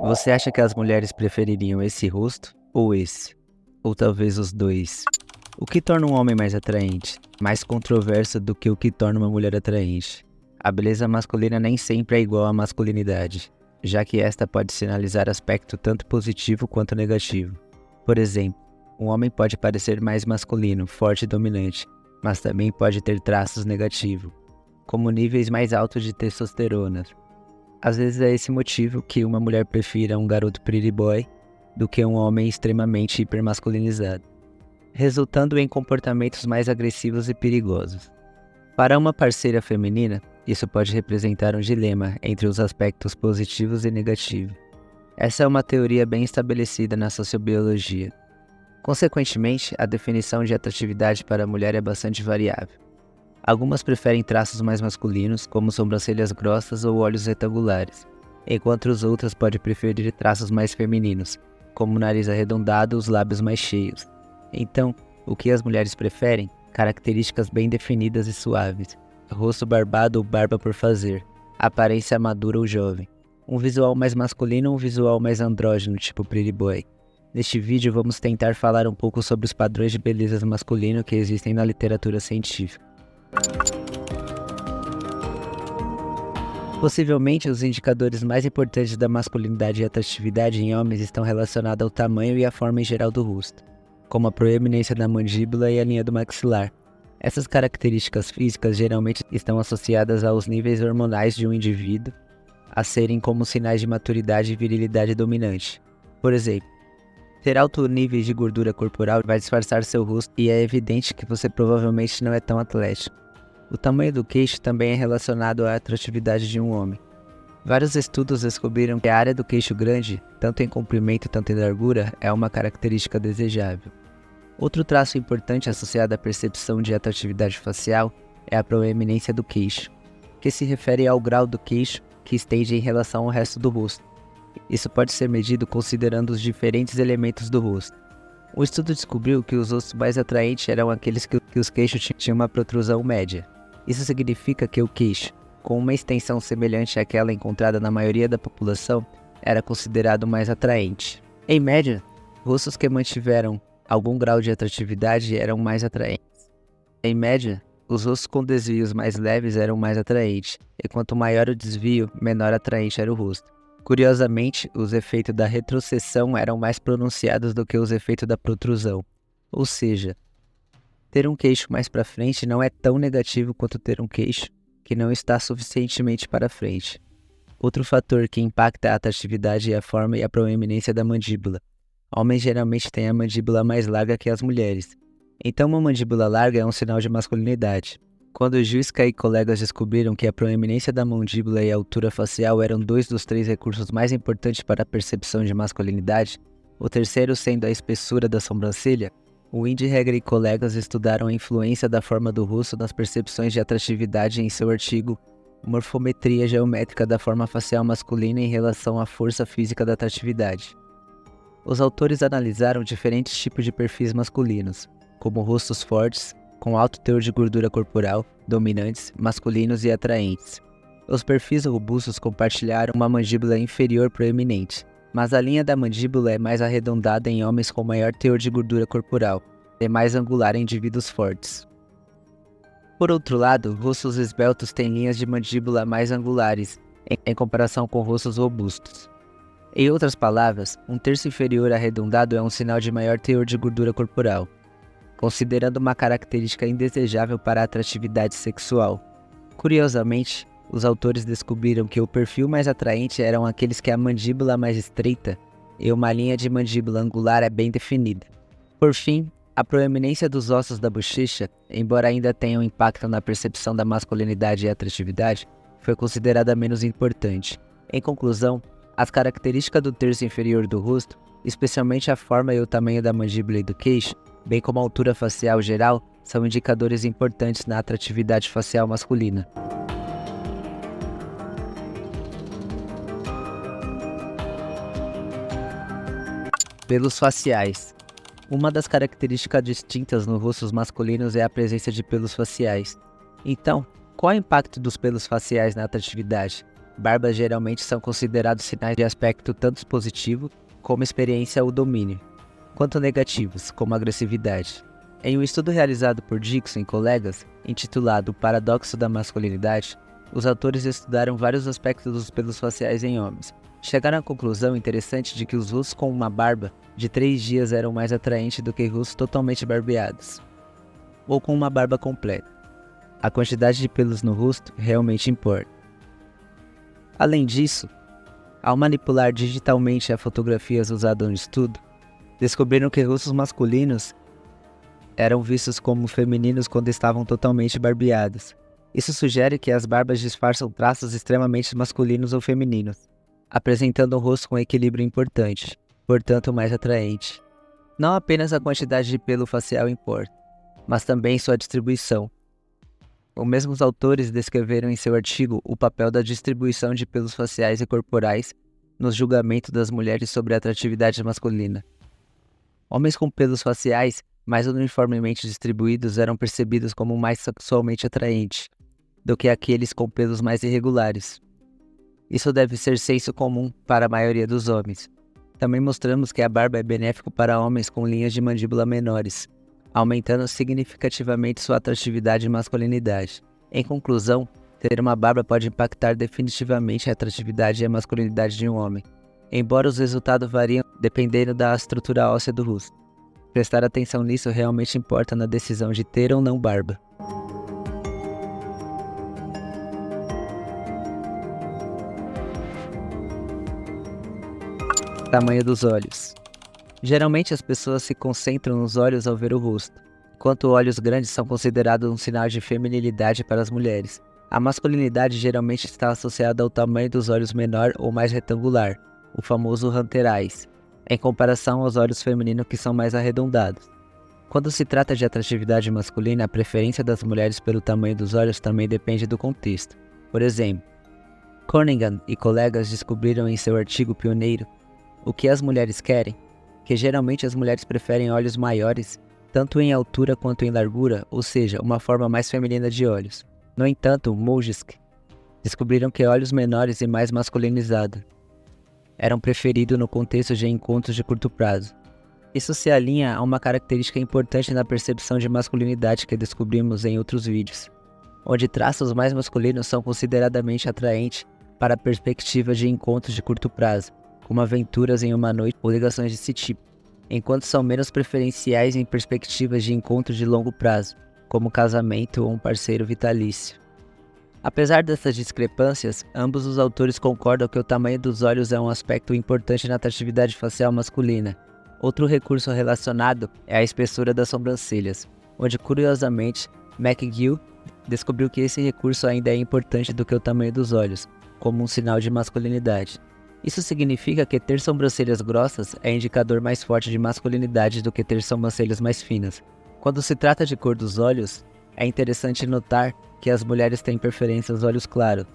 Você acha que as mulheres prefeririam esse rosto ou esse? Ou talvez os dois? O que torna um homem mais atraente? Mais controverso do que o que torna uma mulher atraente. A beleza masculina nem sempre é igual à masculinidade, já que esta pode sinalizar aspecto tanto positivo quanto negativo. Por exemplo, um homem pode parecer mais masculino, forte e dominante, mas também pode ter traços negativos, como níveis mais altos de testosterona. Às vezes é esse motivo que uma mulher prefira um garoto pretty boy do que um homem extremamente hipermasculinizado, resultando em comportamentos mais agressivos e perigosos. Para uma parceira feminina, isso pode representar um dilema entre os aspectos positivos e negativos. Essa é uma teoria bem estabelecida na sociobiologia. Consequentemente, a definição de atratividade para a mulher é bastante variável. Algumas preferem traços mais masculinos, como sobrancelhas grossas ou olhos retangulares, enquanto os outras podem preferir traços mais femininos, como o nariz arredondado e os lábios mais cheios. Então, o que as mulheres preferem? Características bem definidas e suaves, rosto barbado ou barba por fazer, aparência madura ou jovem, um visual mais masculino ou um visual mais andrógeno, tipo pretty boy. Neste vídeo vamos tentar falar um pouco sobre os padrões de beleza masculino que existem na literatura científica. Possivelmente, os indicadores mais importantes da masculinidade e atratividade em homens estão relacionados ao tamanho e à forma em geral do rosto, como a proeminência da mandíbula e a linha do maxilar. Essas características físicas geralmente estão associadas aos níveis hormonais de um indivíduo, a serem como sinais de maturidade e virilidade dominante. Por exemplo, ter alto nível de gordura corporal vai disfarçar seu rosto e é evidente que você provavelmente não é tão atlético. O tamanho do queixo também é relacionado à atratividade de um homem. Vários estudos descobriram que a área do queixo grande, tanto em comprimento quanto em largura, é uma característica desejável. Outro traço importante associado à percepção de atratividade facial é a proeminência do queixo, que se refere ao grau do queixo que estende em relação ao resto do rosto. Isso pode ser medido considerando os diferentes elementos do rosto. Um estudo descobriu que os rostos mais atraentes eram aqueles que os queixos tinham uma protrusão média. Isso significa que o queixo, com uma extensão semelhante àquela encontrada na maioria da população, era considerado mais atraente. Em média, rostos que mantiveram algum grau de atratividade eram mais atraentes. Em média, os rostos com desvios mais leves eram mais atraentes, e quanto maior o desvio, menor atraente era o rosto. Curiosamente, os efeitos da retrocessão eram mais pronunciados do que os efeitos da protrusão. Ou seja, ter um queixo mais para frente não é tão negativo quanto ter um queixo que não está suficientemente para frente. Outro fator que impacta a atratividade é a forma e a proeminência da mandíbula. Homens geralmente têm a mandíbula mais larga que as mulheres. Então uma mandíbula larga é um sinal de masculinidade. Quando Juiska e colegas descobriram que a proeminência da mandíbula e a altura facial eram dois dos três recursos mais importantes para a percepção de masculinidade, o terceiro sendo a espessura da sobrancelha, Windhegger e colegas estudaram a influência da forma do rosto nas percepções de atratividade em seu artigo Morfometria Geométrica da Forma Facial Masculina em relação à força física da atratividade. Os autores analisaram diferentes tipos de perfis masculinos, como rostos fortes, com alto teor de gordura corporal, dominantes, masculinos e atraentes. Os perfis robustos compartilharam uma mandíbula inferior proeminente, mas a linha da mandíbula é mais arredondada em homens com maior teor de gordura corporal, e mais angular em indivíduos fortes. Por outro lado, rostos esbeltos têm linhas de mandíbula mais angulares, em comparação com rostos robustos. Em outras palavras, um terço inferior arredondado é um sinal de maior teor de gordura corporal, considerando uma característica indesejável para a atratividade sexual. Curiosamente, os autores descobriram que o perfil mais atraente eram aqueles que a mandíbula mais estreita e uma linha de mandíbula angular é bem definida. Por fim, a proeminência dos ossos da bochecha, embora ainda tenha um impacto na percepção da masculinidade e atratividade, foi considerada menos importante. Em conclusão, as características do terço inferior do rosto, especialmente a forma e o tamanho da mandíbula e do queixo, bem como a altura facial geral, são indicadores importantes na atratividade facial masculina. Pelos faciais. Uma das características distintas nos rostos masculinos é a presença de pelos faciais. Então, qual é o impacto dos pelos faciais na atratividade? barbas geralmente são considerados sinais de aspecto tanto positivo como experiência ou domínio, quanto negativos, como agressividade. Em um estudo realizado por Dixon e colegas, intitulado O Paradoxo da Masculinidade, os autores estudaram vários aspectos dos pelos faciais em homens. Chegaram à conclusão interessante de que os rostos com uma barba de 3 dias eram mais atraentes do que rostos totalmente barbeados, ou com uma barba completa. A quantidade de pelos no rosto realmente importa. Além disso, ao manipular digitalmente as fotografias usadas no estudo, descobriram que rostos masculinos eram vistos como femininos quando estavam totalmente barbeados. Isso sugere que as barbas disfarçam traços extremamente masculinos ou femininos, apresentando um rosto com equilíbrio importante, portanto mais atraente. Não apenas a quantidade de pelo facial importa, mas também sua distribuição. Os mesmos autores descreveram em seu artigo o papel da distribuição de pelos faciais e corporais nos julgamentos das mulheres sobre a atratividade masculina. Homens com pelos faciais mais uniformemente distribuídos eram percebidos como mais sexualmente atraentes do que aqueles com pelos mais irregulares. Isso deve ser senso comum para a maioria dos homens. Também mostramos que a barba é benéfico para homens com linhas de mandíbula menores, aumentando significativamente sua atratividade e masculinidade. Em conclusão, ter uma barba pode impactar definitivamente a atratividade e a masculinidade de um homem, embora os resultados variam dependendo da estrutura óssea do rosto. Prestar atenção nisso realmente importa na decisão de ter ou não barba. Tamanho dos olhos. Geralmente as pessoas se concentram nos olhos ao ver o rosto, enquanto olhos grandes são considerados um sinal de feminilidade para as mulheres. A masculinidade geralmente está associada ao tamanho dos olhos menor ou mais retangular, o famoso hunter eyes, em comparação aos olhos femininos que são mais arredondados. Quando se trata de atratividade masculina, a preferência das mulheres pelo tamanho dos olhos também depende do contexto. Por exemplo, Cunningham e colegas descobriram em seu artigo pioneiro o que as mulheres querem, que geralmente as mulheres preferem olhos maiores, tanto em altura quanto em largura, ou seja, uma forma mais feminina de olhos. No entanto, Mojisk descobriram que olhos menores e mais masculinizados eram preferidos no contexto de encontros de curto prazo. Isso se alinha a uma característica importante na percepção de masculinidade que descobrimos em outros vídeos, onde traços mais masculinos são consideradamente atraentes para a perspectiva de encontros de curto prazo, como aventuras em uma noite ou ligações desse tipo, enquanto são menos preferenciais em perspectivas de encontro de longo prazo, como casamento ou um parceiro vitalício. Apesar dessas discrepâncias, ambos os autores concordam que o tamanho dos olhos é um aspecto importante na atratividade facial masculina. Outro recurso relacionado é a espessura das sobrancelhas, onde curiosamente McGill descobriu que esse recurso ainda é importante do que o tamanho dos olhos, como um sinal de masculinidade. Isso significa que ter sobrancelhas grossas é indicador mais forte de masculinidade do que ter sobrancelhas mais finas. Quando se trata de cor dos olhos, é interessante notar que as mulheres têm preferência aos olhos claros,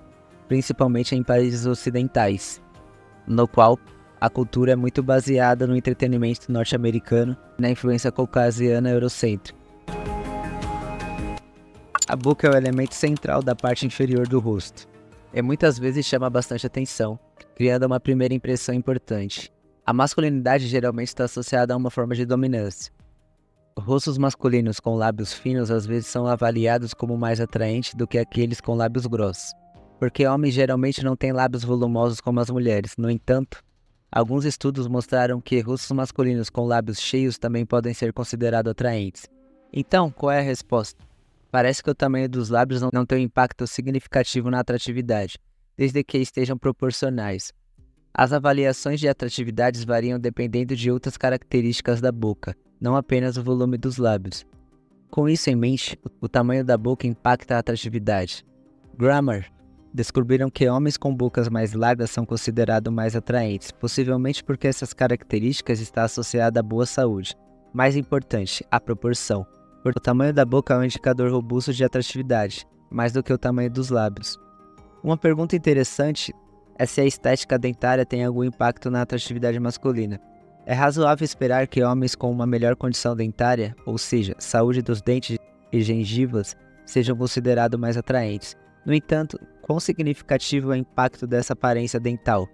principalmente em países ocidentais, no qual a cultura é muito baseada no entretenimento norte-americano e na influência caucasiana eurocêntrica. A boca é o elemento central da parte inferior do rosto, e muitas vezes chama bastante atenção, criando uma primeira impressão importante. A masculinidade geralmente está associada a uma forma de dominância. Rostos masculinos com lábios finos às vezes são avaliados como mais atraentes do que aqueles com lábios grossos, porque homens geralmente não têm lábios volumosos como as mulheres. No entanto, alguns estudos mostraram que rostos masculinos com lábios cheios também podem ser considerados atraentes. Então, qual é a resposta? Parece que o tamanho dos lábios não tem um impacto significativo na atratividade, desde que estejam proporcionais. As avaliações de atratividades variam dependendo de outras características da boca, não apenas o volume dos lábios. Com isso em mente, o tamanho da boca impacta a atratividade. Grammer descobriram que homens com bocas mais largas são considerados mais atraentes, possivelmente porque essas características estão associadas à boa saúde. Mais importante, a proporção. O tamanho da boca é um indicador robusto de atratividade, mais do que o tamanho dos lábios. Uma pergunta interessante é se a estética dentária tem algum impacto na atratividade masculina. É razoável esperar que homens com uma melhor condição dentária, ou seja, saúde dos dentes e gengivas, sejam considerados mais atraentes. No entanto, Quão significativo é o impacto dessa aparência dental?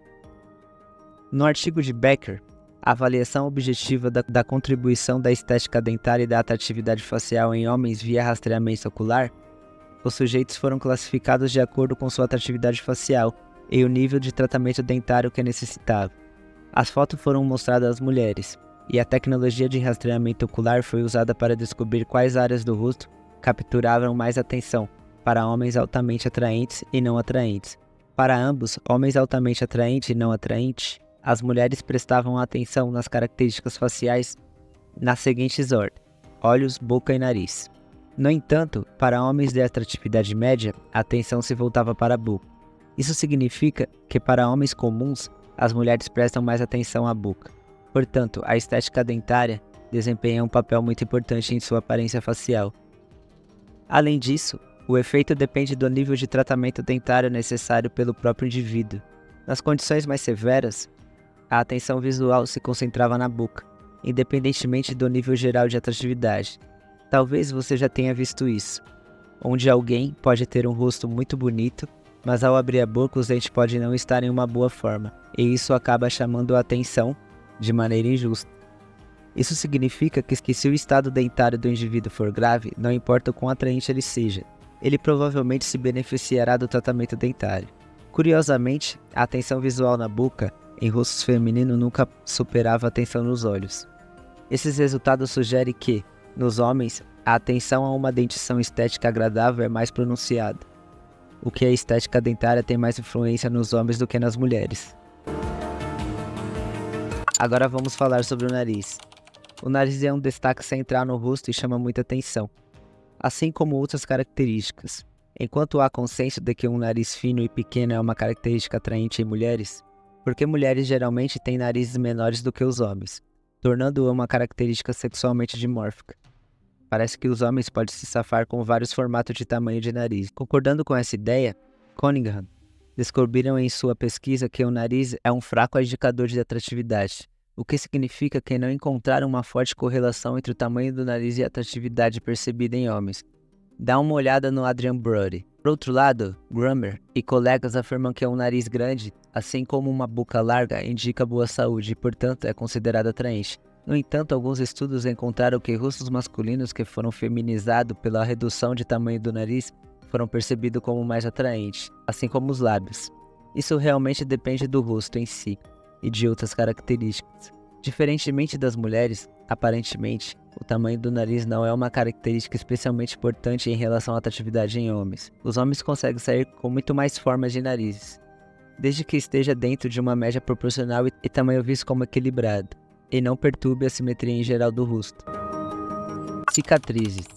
No artigo de Becker, a avaliação objetiva da contribuição da estética dentária e da atratividade facial em homens via rastreamento ocular, os sujeitos foram classificados de acordo com sua atratividade facial e o nível de tratamento dentário que necessitava. As fotos foram mostradas às mulheres, e a tecnologia de rastreamento ocular foi usada para descobrir quais áreas do rosto capturavam mais atenção para homens altamente atraentes e não atraentes. Para ambos, homens altamente atraentes e não atraentes, as mulheres prestavam atenção nas características faciais nas seguintes ordens: olhos, boca e nariz. No entanto, para homens de atratividade média, a atenção se voltava para a boca. Isso significa que para homens comuns, as mulheres prestam mais atenção à boca. Portanto, a estética dentária desempenha um papel muito importante em sua aparência facial. Além disso, o efeito depende do nível de tratamento dentário necessário pelo próprio indivíduo. Nas condições mais severas, a atenção visual se concentrava na boca, independentemente do nível geral de atratividade. Talvez você já tenha visto isso, onde alguém pode ter um rosto muito bonito, mas ao abrir a boca os dentes podem não estar em uma boa forma, e isso acaba chamando a atenção de maneira injusta. Isso significa que se o estado dentário do indivíduo for grave, não importa o quão atraente ele seja, ele provavelmente se beneficiará do tratamento dentário. Curiosamente, a atenção visual na boca em rostos femininos nunca superava a atenção nos olhos. Esses resultados sugerem que, nos homens, a atenção a uma dentição estética agradável é mais pronunciada, o que a estética dentária tem mais influência nos homens do que nas mulheres. Agora vamos falar sobre o nariz. O nariz é um destaque central no rosto e chama muita atenção, assim como outras características. Enquanto há consenso de que um nariz fino e pequeno é uma característica atraente em mulheres, porque mulheres geralmente têm narizes menores do que os homens, tornando-o uma característica sexualmente dimórfica. Parece que os homens podem se safar com vários formatos de tamanho de nariz. Concordando com essa ideia, Cunningham descobriram em sua pesquisa que o nariz é um fraco indicador de atratividade, o que significa que não encontraram uma forte correlação entre o tamanho do nariz e a atratividade percebida em homens. Dá uma olhada no Adrian Brody. Por outro lado, Grummer e colegas afirmam que um nariz grande, assim como uma boca larga, indica boa saúde e, portanto, é considerado atraente. No entanto, alguns estudos encontraram que rostos masculinos que foram feminizados pela redução de tamanho do nariz foram percebidos como mais atraentes, assim como os lábios. Isso realmente depende do rosto em si e de outras características. Diferentemente das mulheres, aparentemente, o tamanho do nariz não é uma característica especialmente importante em relação à atratividade em homens. Os homens conseguem sair com muito mais formas de narizes, desde que esteja dentro de uma média proporcional e tamanho visto como equilibrado, e não perturbe a simetria em geral do rosto. Cicatrizes.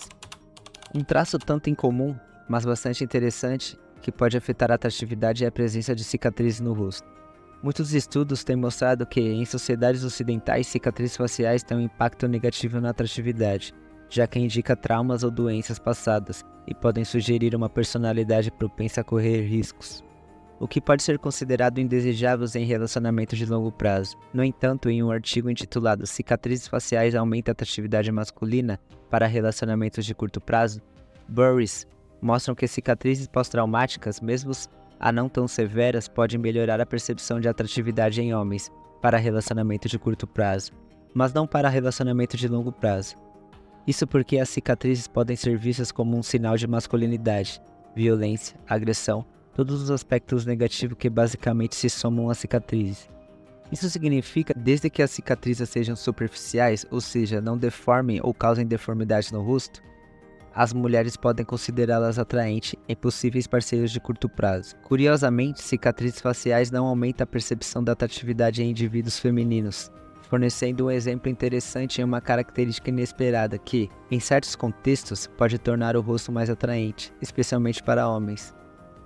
Um traço tanto incomum, mas bastante interessante, que pode afetar a atratividade é a presença de cicatrizes no rosto. Muitos estudos têm mostrado que, em sociedades ocidentais, cicatrizes faciais têm um impacto negativo na atratividade, já que indica traumas ou doenças passadas e podem sugerir uma personalidade propensa a correr riscos, o que pode ser considerado indesejável em relacionamentos de longo prazo. No entanto, em um artigo intitulado Cicatrizes faciais aumentam a atratividade masculina para relacionamentos de curto prazo, Burris mostram que cicatrizes pós-traumáticas, mesmo a não tão severas, podem melhorar a percepção de atratividade em homens para relacionamento de curto prazo, mas não para relacionamento de longo prazo. Isso porque as cicatrizes podem ser vistas como um sinal de masculinidade, violência, agressão, todos os aspectos negativos que basicamente se somam às cicatrizes. Isso significa desde que as cicatrizes sejam superficiais, ou seja, não deformem ou causem deformidade no rosto, as mulheres podem considerá-las atraentes e possíveis parceiros de curto prazo. Curiosamente, cicatrizes faciais não aumentam a percepção da atratividade em indivíduos femininos, fornecendo um exemplo interessante em uma característica inesperada que, em certos contextos, pode tornar o rosto mais atraente, especialmente para homens.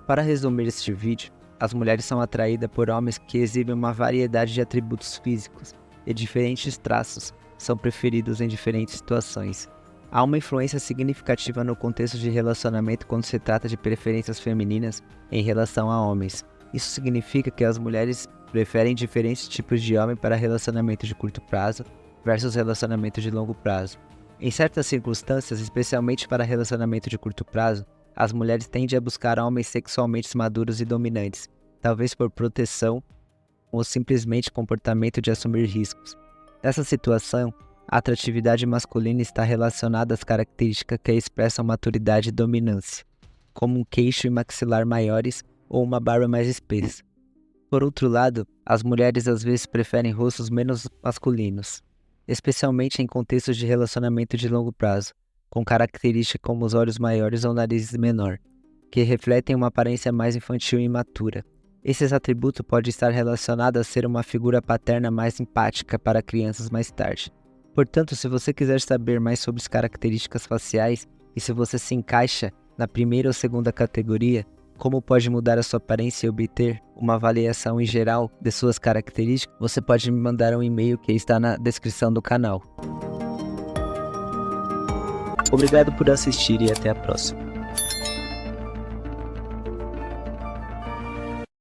Para resumir este vídeo, as mulheres são atraídas por homens que exibem uma variedade de atributos físicos e diferentes traços são preferidos em diferentes situações. Há uma influência significativa no contexto de relacionamento quando se trata de preferências femininas em relação a homens. Isso significa que as mulheres preferem diferentes tipos de homem para relacionamento de curto prazo versus relacionamento de longo prazo. Em certas circunstâncias, especialmente para relacionamento de curto prazo, as mulheres tendem a buscar homens sexualmente maduros e dominantes, talvez por proteção ou simplesmente comportamento de assumir riscos. Nessa situação, a atratividade masculina está relacionada às características que expressam maturidade e dominância, como um queixo e maxilar maiores ou uma barba mais espessa. Por outro lado, as mulheres às vezes preferem rostos menos masculinos, especialmente em contextos de relacionamento de longo prazo, com características como os olhos maiores ou nariz menor, que refletem uma aparência mais infantil e imatura. Esses atributos podem estar relacionados a ser uma figura paterna mais empática para crianças mais tarde. Portanto, se você quiser saber mais sobre as características faciais e se você se encaixa na primeira ou segunda categoria, como pode mudar a sua aparência e obter uma avaliação em geral de suas características, você pode me mandar um e-mail que está na descrição do canal. Obrigado por assistir e até a próxima.